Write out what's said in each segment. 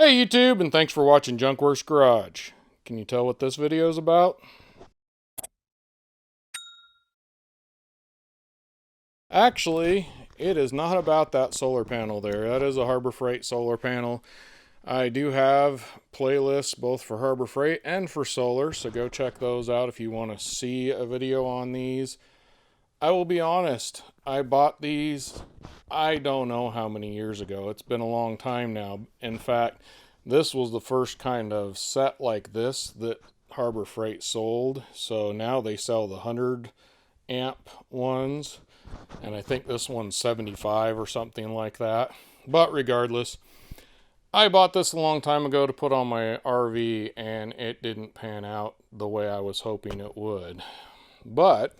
Hey YouTube, and thanks for watching Junkworks Garage. Can you tell what this video is about? Actually, it is not about that solar panel there. That is a Harbor Freight solar panel. I do have playlists both for Harbor Freight and for solar, so go check those out if you want to see a video on these. I will be honest, I bought these, I don't know how many years ago. It's been a long time now. In fact, this was the first kind of set like this that Harbor Freight sold. So now they sell the 100 amp ones, and I think this one's 75 or something like that. But regardless, I bought this a long time ago to put on my RV, and it didn't pan out the way I was hoping it would. But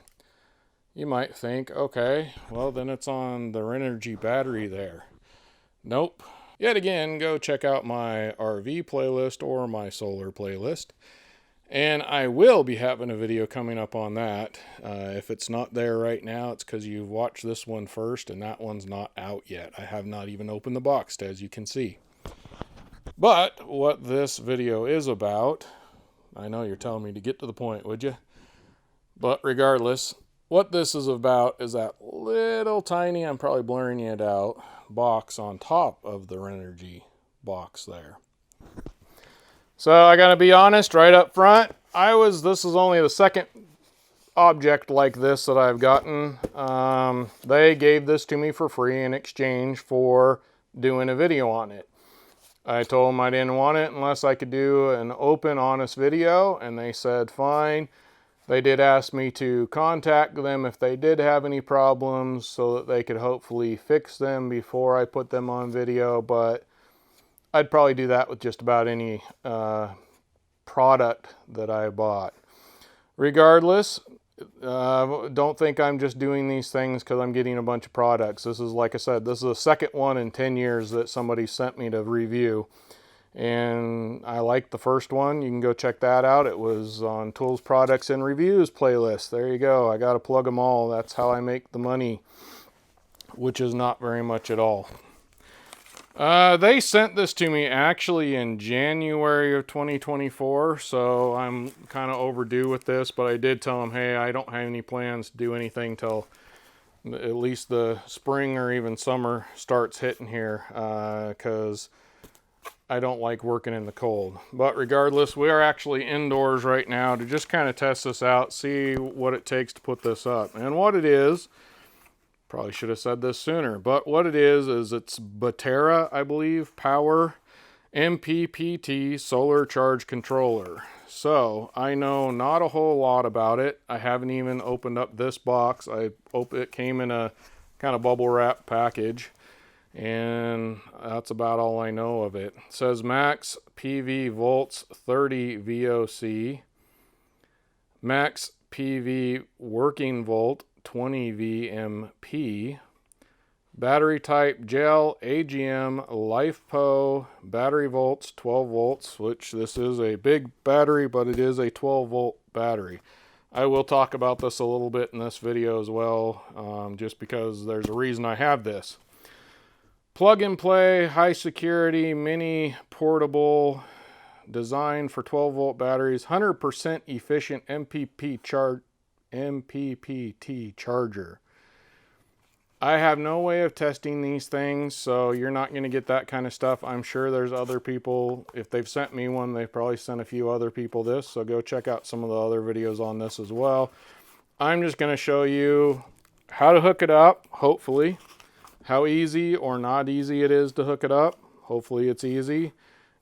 you might think, okay, well then it's on the Renogy battery there. Nope. Yet again, go check out my RV playlist or my solar playlist. And I will be having a video coming up on that. If it's not there right now, it's because you've watched this one first and that one's not out yet. I have not even opened the box, as you can see. But what this video is about, I know you're telling me to get to the point, would you? But regardless, what this is about is that little tiny, I'm probably blurring it out, box on top of the Renogy box there. So I gotta be honest right up front, this is only the second object like this that I've gotten. They gave this to me for free in exchange for doing a video on it. I told them I didn't want it unless I could do an open, honest video, and they said fine. They did ask me to contact them if they did have any problems so that they could hopefully fix them before I put them on video, but I'd probably do that with just about any product that I bought. Regardless, don't think I'm just doing these things because I'm getting a bunch of products. This is, like I said, this is the second one in 10 years that somebody sent me to review. And I liked the first one. You can go check that out. It was on Tools, Products, and Reviews playlist. There you go. I got to plug them all. That's how I make the money, which is not very much at all. They sent this to me actually in January of 2024, so I'm kind of overdue with this, but I did tell them, hey, I don't have any plans to do anything till at least the spring or even summer starts hitting here, because I don't like working in the cold. But regardless, we are actually indoors right now to just kind of test this out, see what it takes to put this up. And what it is, probably should have said this sooner, but what it is it's Bateria, I believe, Power MPPT Solar Charge Controller. So I know not a whole lot about it. I haven't even opened up this box. It came in a kind of bubble wrap package, and that's about all I know of it. It says max PV volts 30 VOC, max PV working volt 20 VMP, battery type gel, AGM, LiFePO, battery volts 12 volts, which this is a big battery, but it is a 12 volt battery. I will talk about this a little bit in this video as well, just because there's a reason I have this. Plug and play, high security, mini portable, designed for 12 volt batteries, 100% efficient MPPT charger. I have no way of testing these things, so you're not going to get that kind of stuff. I'm sure there's other people, if they've sent me one, they've probably sent a few other people this, so go check out some of the other videos on this as well. I'm just going to show you how to hook it up, hopefully, how easy or not easy it is to hook it up. Hopefully it's easy.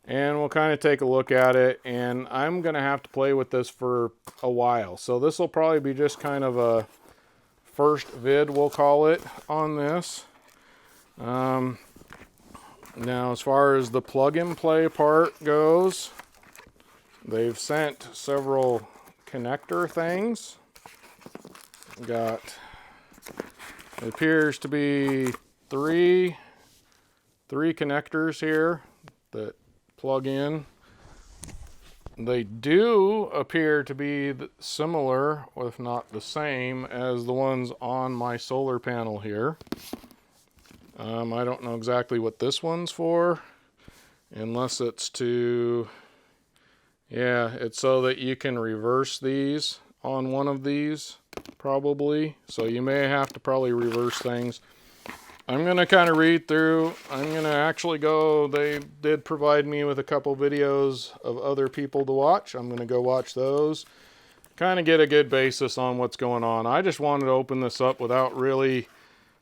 And we'll kind of take a look at it, and I'm going to have to play with this for a while. So this will probably be just kind of a first vid, we'll call it, on this. Now, as far as the plug and play part goes, they've sent several connector things. It appears to be three connectors here that plug in. They do appear to be similar, if not the same, as the ones on my solar panel here. I don't know exactly what this one's for, unless it's to, yeah, it's so that you can reverse these on one of these, probably. So you may have to probably reverse things. I'm going to kind of read through. I'm going to actually go, they did provide me with a couple videos of other people to watch. I'm going to go watch those, kind of get a good basis on what's going on. I just wanted to open this up without really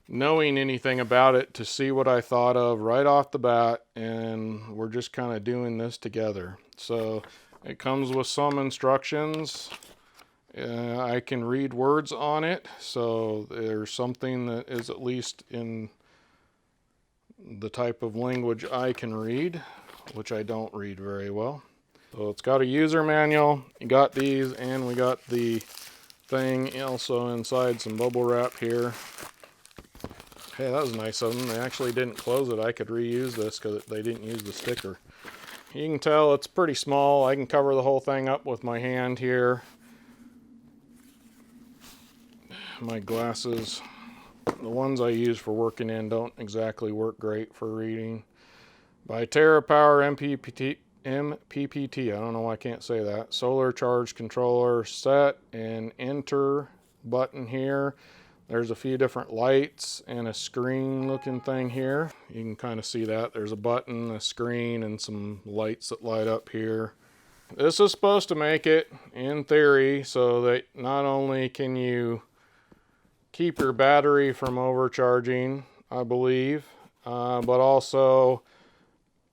knowing anything about it to see what I thought of right off the bat, and we're just kind of doing this together. So it comes with some instructions. I can read words on it, so there's something that is at least in the type of language I can read, which I don't read very well. So it's got a user manual. You got these, and we got the thing also inside some bubble wrap here. Hey, that was nice of them. They actually didn't close it. I could reuse this because they didn't use the sticker. You can tell it's pretty small. I can cover the whole thing up with my hand here. My glasses, the ones I use for working in, don't exactly work great for reading. Bateria Power MPPT, I don't know why I can't say that. Solar charge controller, set and enter button here. There's a few different lights and a screen looking thing here. You can kind of see that. There's a button, a screen, and some lights that light up here. This is supposed to make it, in theory, so that not only can you keep your battery from overcharging, I believe, but also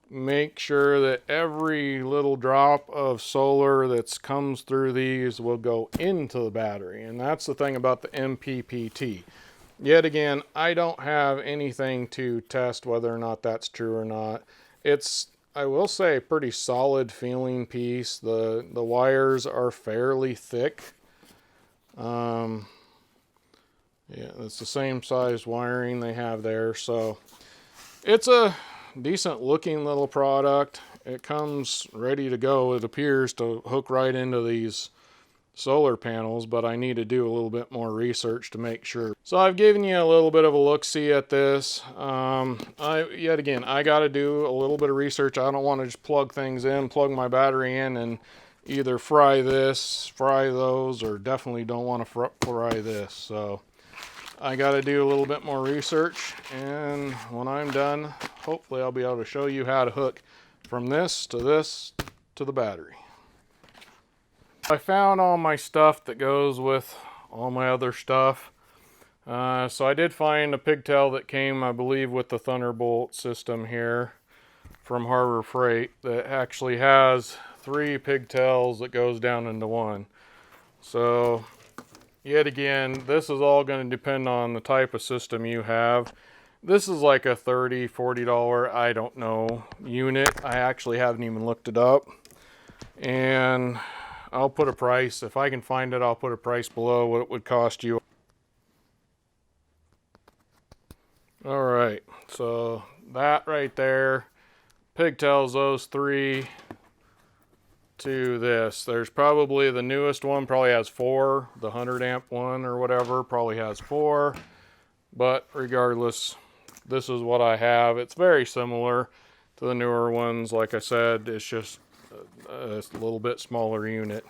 make sure that every little drop of solar that comes through these will go into the battery. And that's the thing about the MPPT. Yet again, I don't have anything to test whether or not that's true or not. It's, I will say, a pretty solid feeling piece. The wires are fairly thick. Yeah, it's the same size wiring they have there, so it's a decent looking little product. It comes ready to go, it appears, to hook right into these solar panels, but I need to do a little bit more research to make sure. So I've given you a little bit of a look-see at this. Yet again, I got to do a little bit of research. I don't want to just plug things in, plug my battery in, and either fry this, fry those, or definitely don't want to fry this. So I got to do a little bit more research, and when I'm done, hopefully I'll be able to show you how to hook from this to the battery. I found all my stuff that goes with all my other stuff. So I did find a pigtail that came, I believe, with the Thunderbolt system here from Harbor Freight that actually has 3 pigtails that goes down into one. So yet again, this is all going to depend on the type of system you have. This is like a $30, $40, I don't know, unit. I actually haven't even looked it up. And I'll put a price. If I can find it, I'll put a price below what it would cost you. Alright, so that right there, pigtails those 3 to this. There's probably the newest one probably has 4. The 100 amp one or whatever probably has 4. But regardless, this is what I have. It's very similar to the newer ones. Like I said, it's just a little bit smaller unit.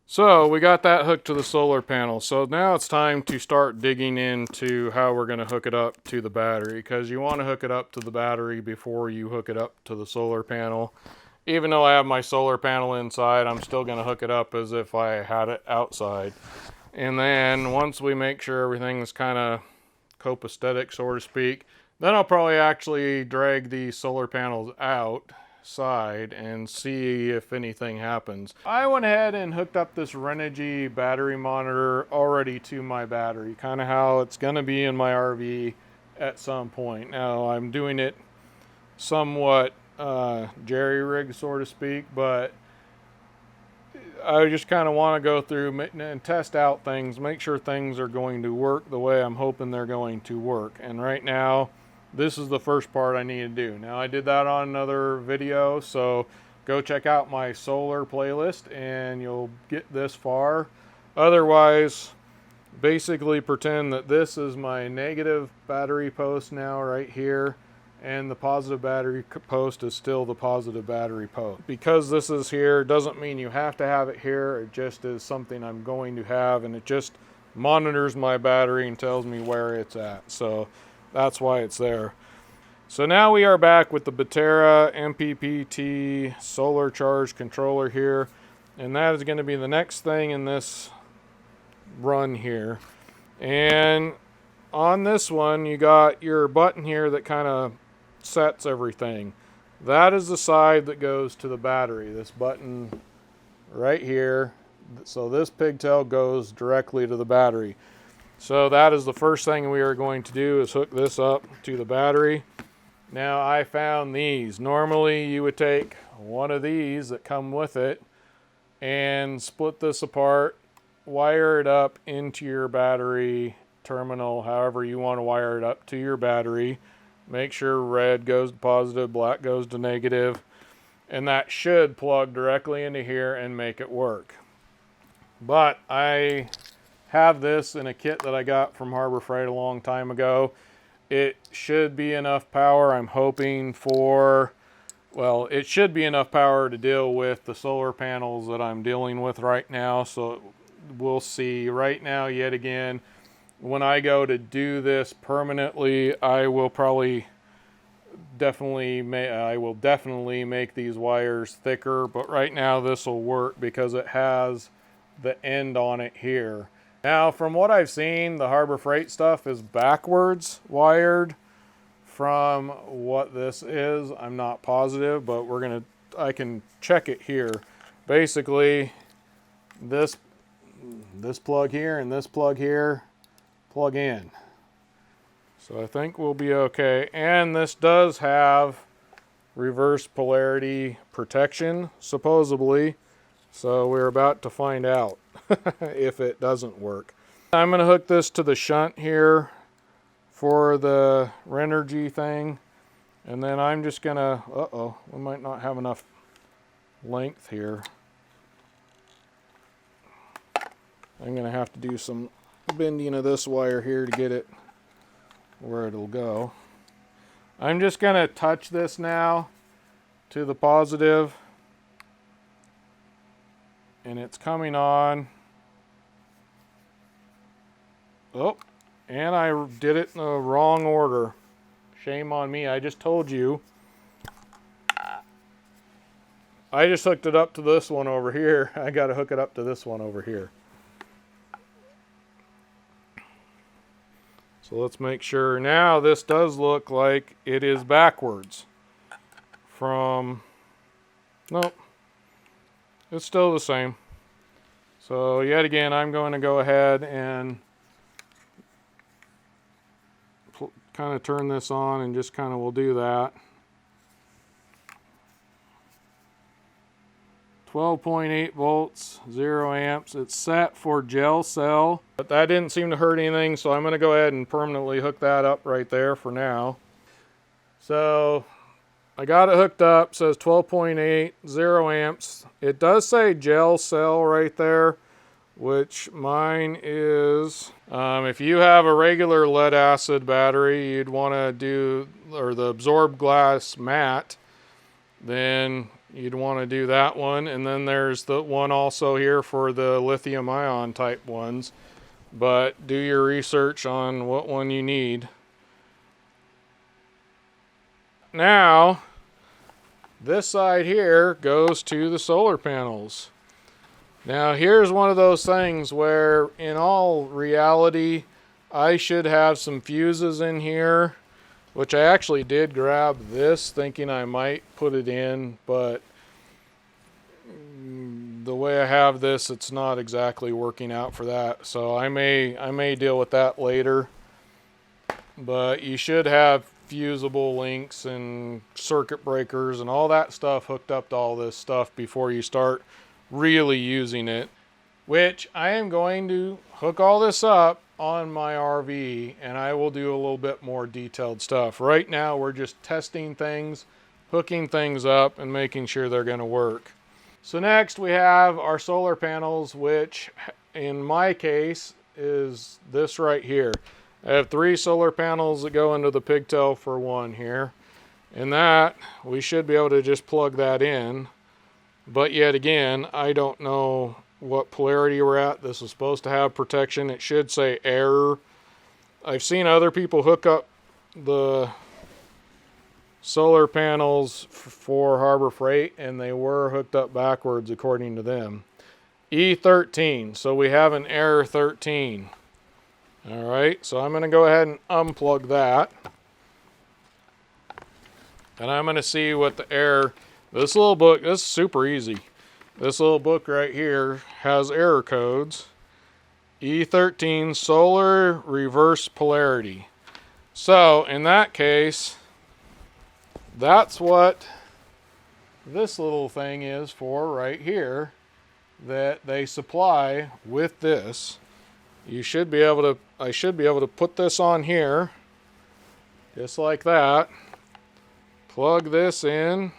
So we got that hooked to the solar panel. So now it's time to start digging into how we're going to hook it up to the battery, because you want to hook it up to the battery before you hook it up to the solar panel. Even though I have my solar panel inside, I'm still going to hook it up as if I had it outside. And then once we make sure everything's kind of copacetic, so to speak, then I'll probably actually drag the solar panels outside and see if anything happens. I went ahead and hooked up this Renogy battery monitor already to my battery, kind of how it's going to be in my RV at some point. Now I'm doing it somewhat jerry-rigged, so to speak, but I just kind of want to go through and test out things, make sure things are going to work the way I'm hoping they're going to work. And right now, this is the first part I need to do. Now, I did that on another video, so go check out my solar playlist and you'll get this far. Otherwise, basically pretend that this is my negative battery post now right here, and the positive battery post is still the positive battery post. Because this is here doesn't mean you have to have it here. It just is something I'm going to have, and it just monitors my battery and tells me where it's at. So that's why it's there. So now we are back with the Bateria MPPT solar charge controller here, and that is going to be the next thing in this run here. And on this one, you got your button here that kind of sets everything. That is the side that goes to the battery, this button right here. So this pigtail goes directly to the battery. So that is the first thing we are going to do, is hook this up to the battery. Now I found these. Normally you would take one of these that come with it and split this apart, wire it up into your battery terminal, however you want to wire it up to your battery. Make sure red goes to positive, black goes to negative, and that should plug directly into here and make it work. But I have this in a kit that I got from Harbor Freight a long time ago. It should be enough power. I'm hoping for, well, it should be enough power to deal with the solar panels that I'm dealing with right now. So we'll see. Right now, yet again, when I go to do this permanently, I will definitely make these wires thicker. But right now, this will work because it has the end on it here. Now, from what I've seen, the Harbor Freight stuff is backwards wired from what this is. I'm not positive, but I can check it here. Basically, this plug here and this plug here plug in. So I think we'll be okay. And this does have reverse polarity protection, supposedly. So we're about to find out if it doesn't work. I'm going to hook this to the shunt here for the Renergy thing. And then I'm just going to, we might not have enough length here. I'm going to have to do some bending of this wire here to get it where it'll go. I'm just going to touch this now to the positive, and it's coming on. Oh, and I did it in the wrong order. Shame on me. I just told you. I just hooked it up to this one over here. I got to hook it up to this one over here. So let's make sure. Now this does look like it is backwards from, nope, it's still the same. So yet again, I'm going to go ahead and kind of turn this on, and just kind of will do that. 12.8 volts, 0 amps. It's set for gel cell, but that didn't seem to hurt anything, so I'm going to go ahead and permanently hook that up right there for now. So I got it hooked up. It says 12.8, 0 amps. It does say gel cell right there, which mine is. If you have a regular lead acid battery, you'd want to do, or the absorbed glass matte, then you'd want to do that one. And then there's the one also here for the lithium ion type ones, but do your research on what one you need. Now this side here goes to the solar panels. Now here's one of those things where in all reality I should have some fuses in here, which I actually did grab this thinking I might put it in, but the way I have this, it's not exactly working out for that. So I may deal with that later. But you should have fusible links and circuit breakers and all that stuff hooked up to all this stuff before you start really using it, which I am going to hook all this up on my RV, and I will do a little bit more detailed stuff. Right now we're just testing things, hooking things up, and making sure they're going to work. So next we have our solar panels, which in my case is this right here. I have 3 solar panels that go into the pigtail for one here. And that, we should be able to just plug that in. But yet again, I don't know what polarity we're at. This is supposed to have protection. It should say error. I've seen other people hook up the solar panels for Harbor Freight, and they were hooked up backwards according to them. E13, so we have an error 13. All right, so I'm going to go ahead and unplug that. And I'm going to see what the error, this little book, this is super easy. This little book right here has error codes. E13 solar reverse polarity. So in that case, that's what this little thing is for right here that they supply with this. You should be able to, I should be able to put this on here just like that. Plug this in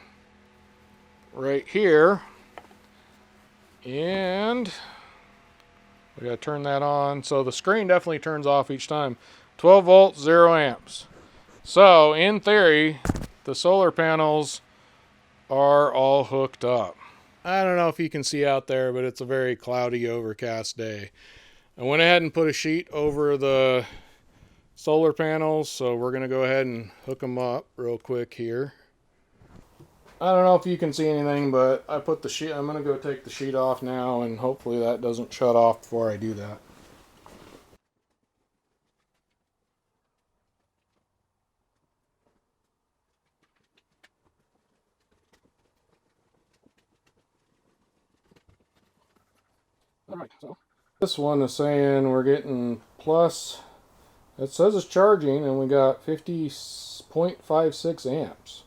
right here, and we gotta turn that on. So the screen definitely turns off each time. 12 volts, 0 amps. So in theory, the solar panels are all hooked up. I don't know if you can see out there, but it's a very cloudy, overcast day. I went ahead and put a sheet over the solar panels, so we're gonna go ahead and hook them up real quick here. I don't know if you can see anything, but I put the sheet, I'm gonna go take the sheet off now, and hopefully that doesn't shut off before I do that. Alright, so this one is saying we're getting plus, it says it's charging, and we got 50.56 amps.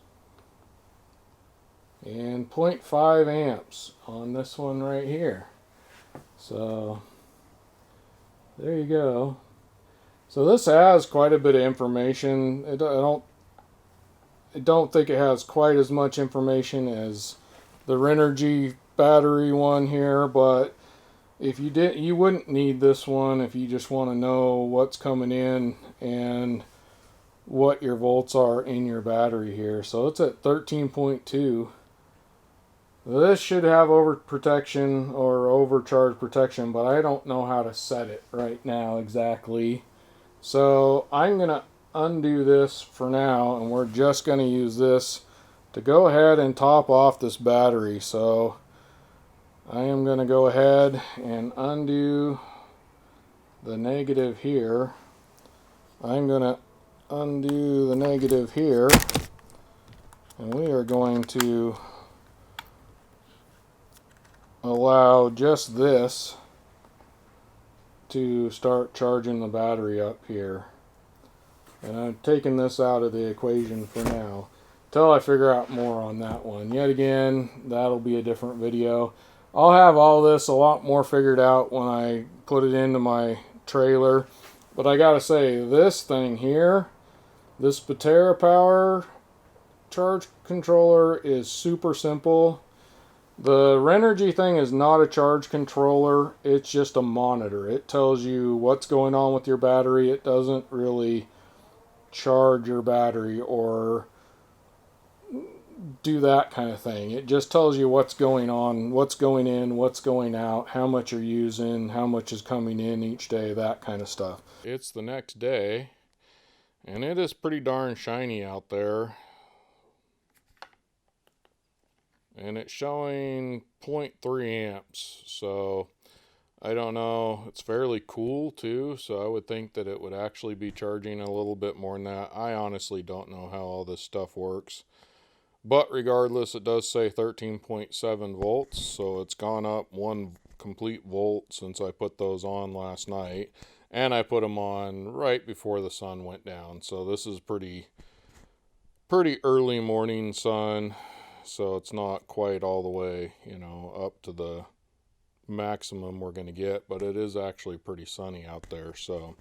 And 0.5 amps on this one right here. So there you go. So this has quite a bit of information. I don't think it has quite as much information as the Renergy battery one here, but if you did, you wouldn't need this one if you just want to know what's coming in and what your volts are in your battery here. So it's at 13.2. This should have overprotection or overcharge protection, but I don't know how to set it right now exactly. So I'm going to undo this for now, and we're just going to use this to go ahead and top off this battery. So I am going to go ahead and undo the negative here. I'm going to undo the negative here, and we are going to allow just this to start charging the battery up here. And I'm taking this out of the equation for now until I figure out more on that one. Yet again, that'll be a different video. I'll have all this a lot more figured out when I put it into my trailer. But I gotta say, this thing here, this Bateria power charge controller, is super simple. The Renergy thing is not a charge controller, it's just a monitor. It tells you what's going on with your battery. It doesn't really charge your battery or do that kind of thing. It just tells you what's going on, what's going in, what's going out, how much you're using, how much is coming in each day, that kind of stuff. It's the next day, and it is pretty darn shiny out there. And it's showing 0.3 amps, so I don't know. It's fairly cool too, so I would think that it would actually be charging a little bit more than that. I honestly don't know how all this stuff works, but regardless, it does say 13.7 volts, so it's gone up 1 complete volt since I put those on last night, and I put them on right before the sun went down. So this is pretty early morning sun. So it's not quite all the way, you know, up to the maximum we're going to get, but it is actually pretty sunny out there. So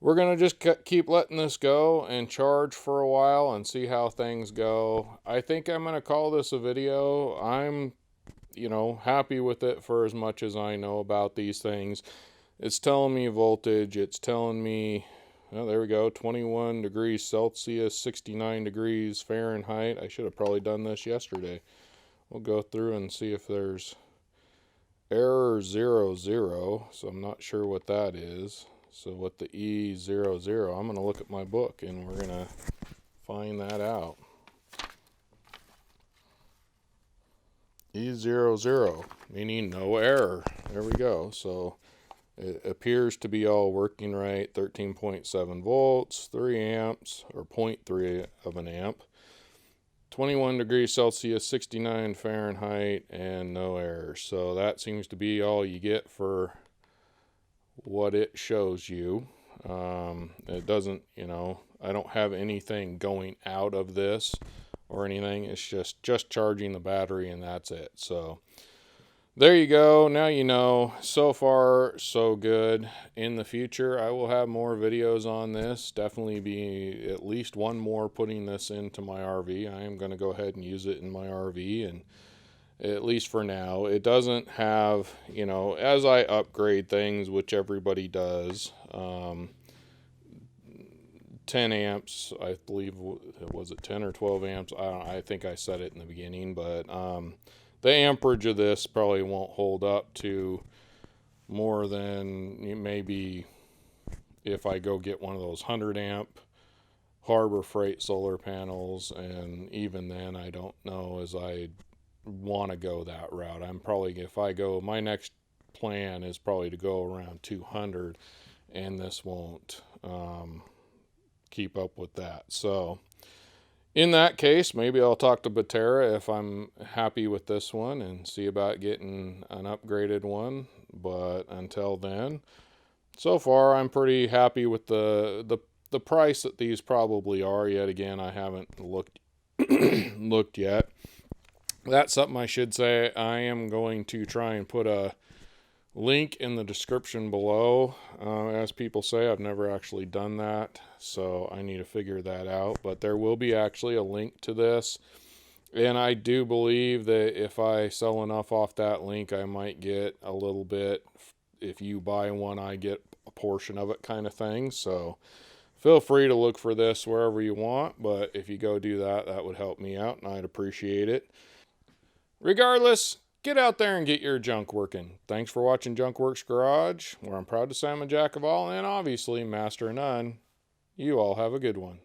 we're going to just keep letting this go and charge for a while and see how things go. I think I'm going to call this a video. I'm, you know, happy with it for as much as I know about these things. It's telling me voltage. It's telling me Oh, there we go. 21 degrees Celsius, 69 degrees Fahrenheit. I should have probably done this yesterday. We'll go through and see if there's error 00. So I'm not sure what that is. So what the E00, I'm going to look at my book and we're going to find that out. E00, meaning no error. There we go. So it appears to be all working right. 13.7 volts, 3 amps, or 0.3 of an amp. 21 degrees Celsius, 69 Fahrenheit, and no error. So that seems to be all you get for what it shows you. It doesn't, I don't have anything going out of this or anything. It's just charging the battery, and that's it. So there you go. Now you know. So far, so good. In the future, I will have more videos on this. Definitely be at least one more putting this into my RV. I am going to go ahead and use it in my RV, and at least for now. It doesn't have, as I upgrade things, which everybody does, 10 amps, I believe, was it 10 or 12 amps? I think I said it in the beginning, but the amperage of this probably won't hold up to more than maybe if I go get one of those 100 amp Harbor Freight solar panels, and even then I don't know as I want to go that route. I'm probably, if I go, my next plan is probably to go around 200, and this won't keep up with that. So in that case, maybe I'll talk to Bateria if I'm happy with this one and see about getting an upgraded one. But until then, so far I'm pretty happy with the price that these probably are. Yet again, I haven't looked yet. That's something I should say. I am going to try and put a link in the description below. As people say, I've never actually done that, so I need to figure that out. But there will be actually a link to this. And I do believe that if I sell enough off that link, I might get a little bit. If you buy one, I get a portion of it, kind of thing. So feel free to look for this wherever you want. But if you go do that, that would help me out, and I'd appreciate it. Regardless, get out there and get your junk working. Thanks for watching Junkworks Garage, where I'm proud to say I'm a jack of all and obviously master of none. You all have a good one.